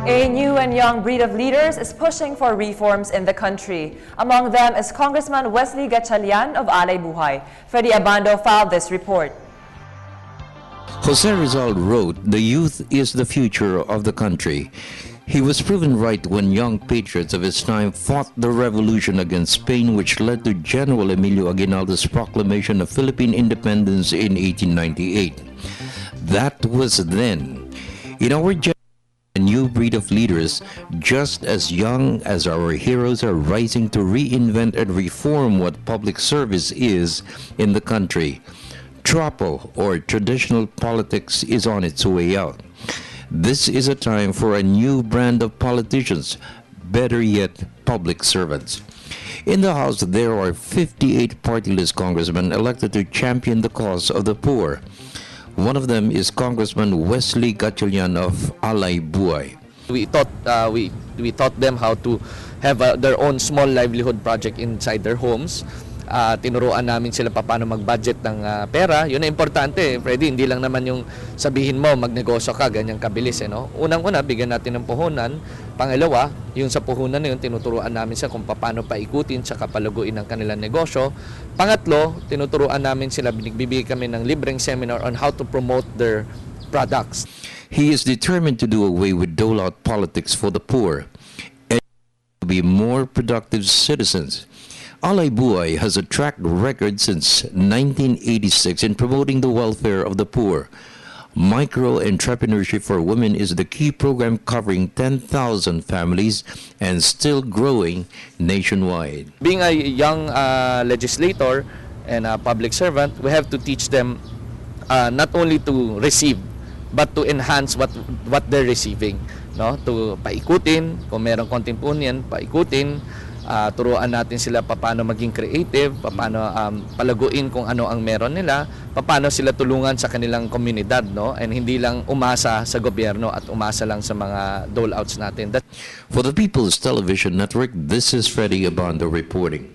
A new and young breed of leaders is pushing for reforms in the country. Among them is Congressman Wesley Gatchalian of Alay Buhay. Freddy Abando filed this report. Jose Rizal wrote, "The youth is the future of the country." He was proven right when young patriots of his time fought the revolution against Spain, which led to General Emilio Aguinaldo's proclamation of Philippine independence in 1898. That was then. In our generation, a new breed of leaders, just as young as our heroes, are rising to reinvent and reform what public service is in the country. Trapo, or traditional politics, is on its way out. This is a time for a new brand of politicians, better yet, public servants. In the House, there are 58 party-list congressmen elected to champion the cause of the poor. One of them is Congressman Wesley Gatchalian of Alay Buhay. We taught them how to have their own small livelihood project inside their homes. Tinuruan namin sila paano mag-budget ng pera. Yun na importante, Freddy, hindi lang naman yung sabihin mo magnegosyo ka, ganyang kabilis. No? Unang-una, bigyan natin ng puhunan. Pangalawa, yung sa puhunan na yun, tinuturuan namin sila kung paano paikutin sa kapalaguin ng kanilang negosyo. Pangatlo, tinuturuan namin sila, binigbibigay kami ng libreng seminar on how to promote their products. He is determined to do away with dole-out politics for the poor and to be more productive citizens. Alay Buhay has a track record since 1986 in promoting the welfare of the poor. Micro-entrepreneurship for women is the key program covering 10,000 families and still growing nationwide. Being a young legislator and a public servant, we have to teach them not only to receive, but to enhance what they're receiving. No? To paikutin, kung merong konting punyan, paikutin. Turuan natin sila paano maging creative, paano palaguin kung ano ang meron nila, paano sila tulungan sa kanilang komunidad, no? And hindi lang umasa sa gobyerno at umasa lang sa mga dole-outs natin. For the People's Television Network, this is Freddy Abando reporting.